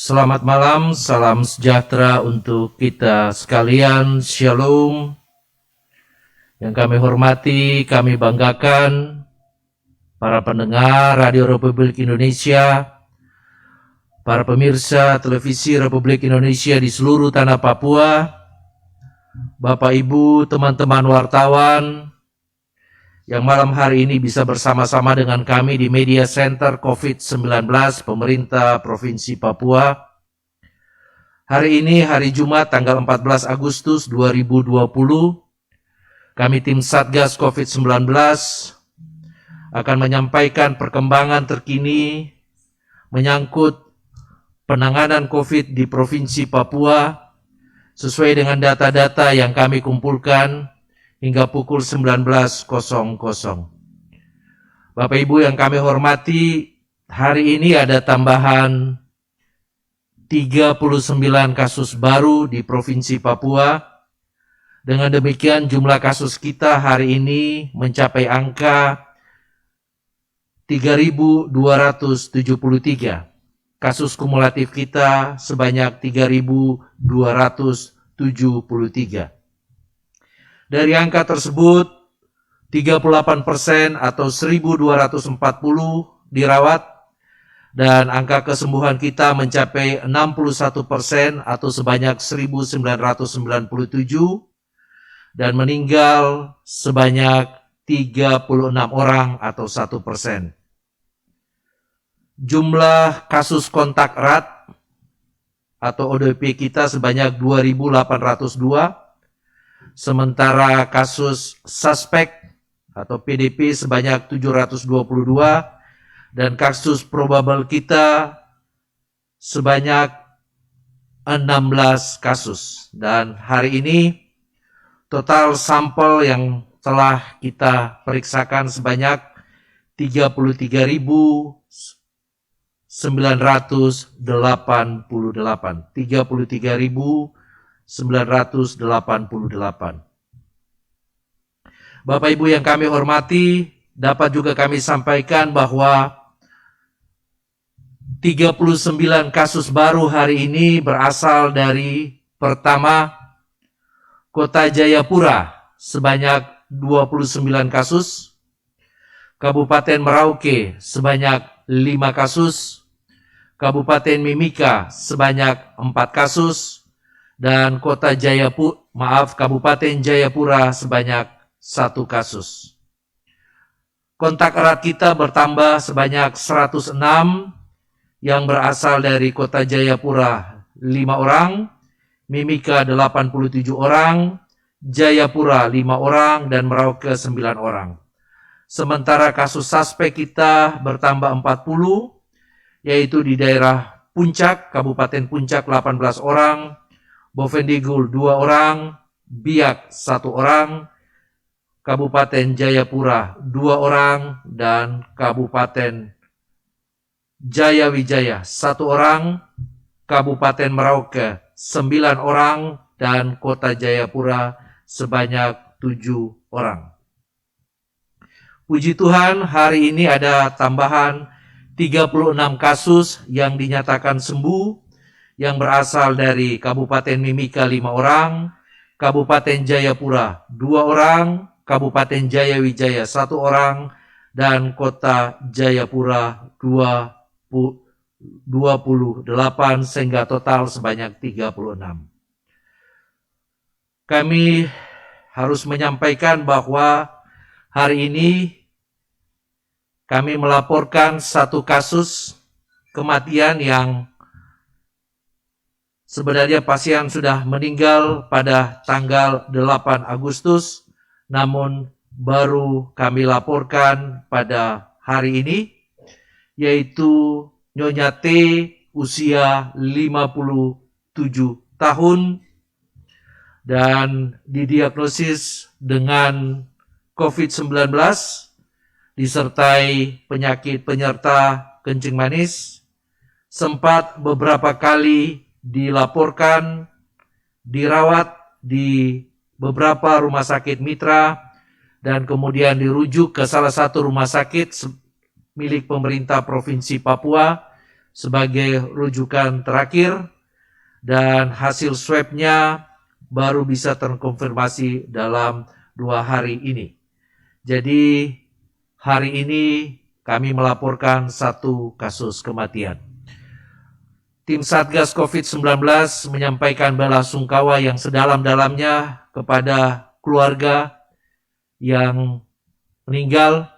Selamat malam, salam sejahtera untuk kita sekalian, Shalom. Yang kami hormati, kami banggakan para pendengar Radio Republik Indonesia, para pemirsa televisi Republik Indonesia di seluruh tanah Papua, Bapak Ibu, teman-teman wartawan, yang malam hari ini bisa bersama-sama dengan kami di Media Center COVID-19 Pemerintah Provinsi Papua. Hari ini, hari Jumat, tanggal 14 Agustus 2020, kami tim Satgas COVID-19 akan menyampaikan perkembangan terkini menyangkut penanganan COVID di Provinsi Papua sesuai dengan data-data yang kami kumpulkan hingga pukul 19.00. Bapak Ibu yang kami hormati, hari ini ada tambahan 39 kasus baru di Provinsi Papua. Dengan demikian jumlah kasus kita hari ini mencapai angka 3.273. Kasus kumulatif kita sebanyak 3.273. Dari angka tersebut, 38% atau 1.240 dirawat, dan angka kesembuhan kita mencapai 61% atau sebanyak 1.997, dan meninggal sebanyak 36 orang atau 1%. Jumlah kasus kontak erat atau ODP kita sebanyak 2.802, sementara kasus suspek atau PDP sebanyak 722 dan kasus probable kita sebanyak 16 kasus. Dan hari ini total sampel yang telah kita periksakan sebanyak 33.988. 33.988. Bapak Ibu yang kami hormati, dapat juga kami sampaikan bahwa 39 kasus baru hari ini berasal dari pertama Kota Jayapura sebanyak 29 kasus, Kabupaten Merauke sebanyak 5 kasus, Kabupaten Mimika sebanyak 4 kasus, dan Kabupaten Jayapura sebanyak 1 kasus. Kontak erat kita bertambah sebanyak 106 yang berasal dari Kota Jayapura 5 orang, Mimika 87 orang, Jayapura 5 orang, dan Merauke 9 orang. Sementara kasus suspek kita bertambah 40, yaitu di daerah Puncak, Kabupaten Puncak 18 orang, Bovendigul 2 orang, Biak 1 orang, Kabupaten Jayapura 2 orang, dan Kabupaten Jayawijaya 1 orang, Kabupaten Merauke 9 orang, dan Kota Jayapura sebanyak 7 orang. Puji Tuhan, hari ini ada tambahan 36 kasus yang dinyatakan sembuh, yang berasal dari Kabupaten Mimika 5 orang, Kabupaten Jayapura 2 orang, Kabupaten Jayawijaya 1 orang, dan Kota Jayapura 28, sehingga total sebanyak 36. Kami harus menyampaikan bahwa hari ini kami melaporkan 1 kasus kematian yang sebenarnya pasien sudah meninggal pada tanggal 8 Agustus, namun baru kami laporkan pada hari ini, yaitu Nyonya T, usia 57 tahun, dan didiagnosis dengan COVID-19, disertai penyakit penyerta kencing manis, sempat beberapa kali dilaporkan dirawat di beberapa rumah sakit mitra dan kemudian dirujuk ke salah satu rumah sakit milik pemerintah Provinsi Papua sebagai rujukan terakhir, dan hasil swabnya baru bisa terkonfirmasi dalam 2 hari ini. Jadi hari ini kami melaporkan 1 kasus kematian. Tim Satgas COVID-19 menyampaikan belasungkawa yang sedalam-dalamnya kepada keluarga yang meninggal.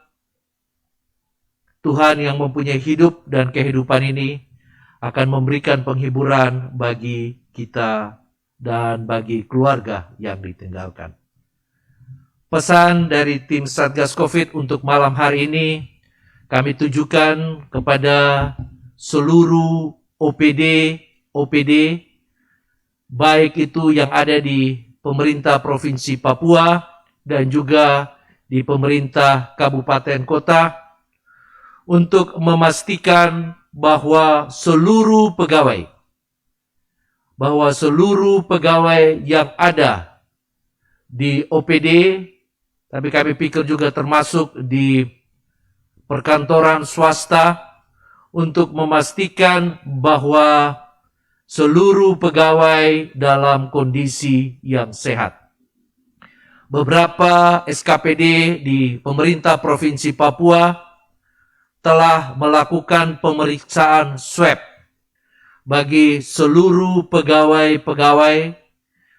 Tuhan yang mempunyai hidup dan kehidupan ini akan memberikan penghiburan bagi kita dan bagi keluarga yang ditinggalkan. Pesan dari tim Satgas COVID untuk malam hari ini kami tujukan kepada seluruh OPD, baik itu yang ada di pemerintah Provinsi Papua dan juga di pemerintah kabupaten kota, untuk memastikan bahwa seluruh pegawai yang ada di OPD, tapi kami pikir juga termasuk di perkantoran swasta, untuk memastikan bahwa seluruh pegawai dalam kondisi yang sehat. Beberapa SKPD di pemerintah Provinsi Papua telah melakukan pemeriksaan swab bagi seluruh pegawai-pegawai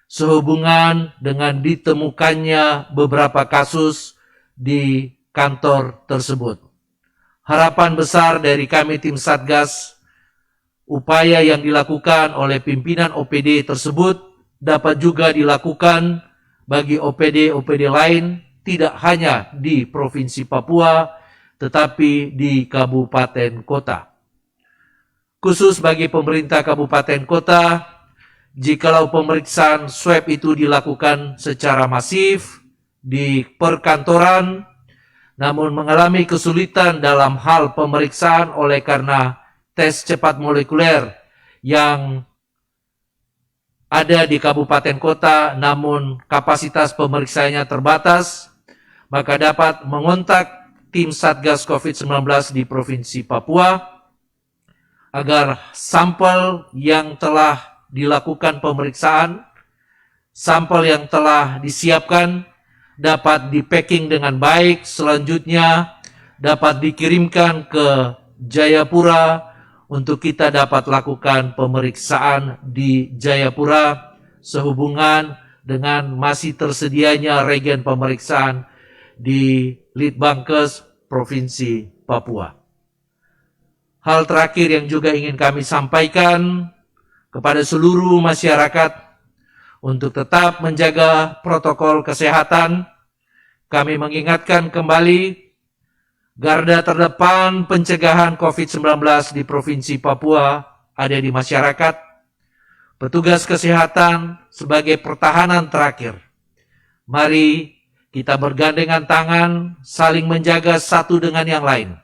sehubungan dengan ditemukannya beberapa kasus di kantor tersebut. Harapan besar dari kami tim Satgas, upaya yang dilakukan oleh pimpinan OPD tersebut dapat juga dilakukan bagi OPD-OPD lain, tidak hanya di Provinsi Papua, tetapi di kabupaten kota. Khusus bagi pemerintah kabupaten kota, jikalau pemeriksaan swab itu dilakukan secara masif di perkantoran, namun mengalami kesulitan dalam hal pemeriksaan oleh karena tes cepat molekuler yang ada di kabupaten kota, namun kapasitas pemeriksaannya terbatas, maka dapat mengontak tim Satgas COVID-19 di Provinsi Papua agar sampel yang telah dilakukan pemeriksaan, sampel yang telah disiapkan dapat di-packing dengan baik, selanjutnya dapat dikirimkan ke Jayapura untuk kita dapat lakukan pemeriksaan di Jayapura sehubungan dengan masih tersedianya regen pemeriksaan di Litbangkes Provinsi Papua. Hal terakhir yang juga ingin kami sampaikan kepada seluruh masyarakat, untuk tetap menjaga protokol kesehatan, kami mengingatkan kembali garda terdepan pencegahan COVID-19 di Provinsi Papua ada di masyarakat. Petugas kesehatan sebagai pertahanan terakhir. Mari kita bergandengan tangan, saling menjaga satu dengan yang lain.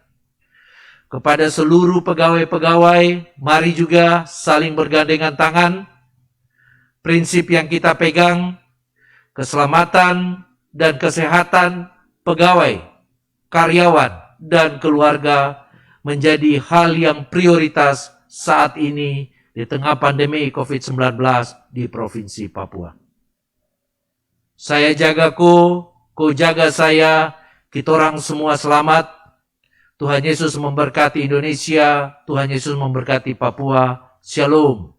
Kepada seluruh pegawai-pegawai, mari juga saling bergandengan tangan. Prinsip yang kita pegang, keselamatan dan kesehatan pegawai, karyawan, dan keluarga menjadi hal yang prioritas saat ini di tengah pandemi COVID-19 di Provinsi Papua. Saya jaga kau jaga saya, kita orang semua selamat. Tuhan Yesus memberkati Indonesia, Tuhan Yesus memberkati Papua. Shalom.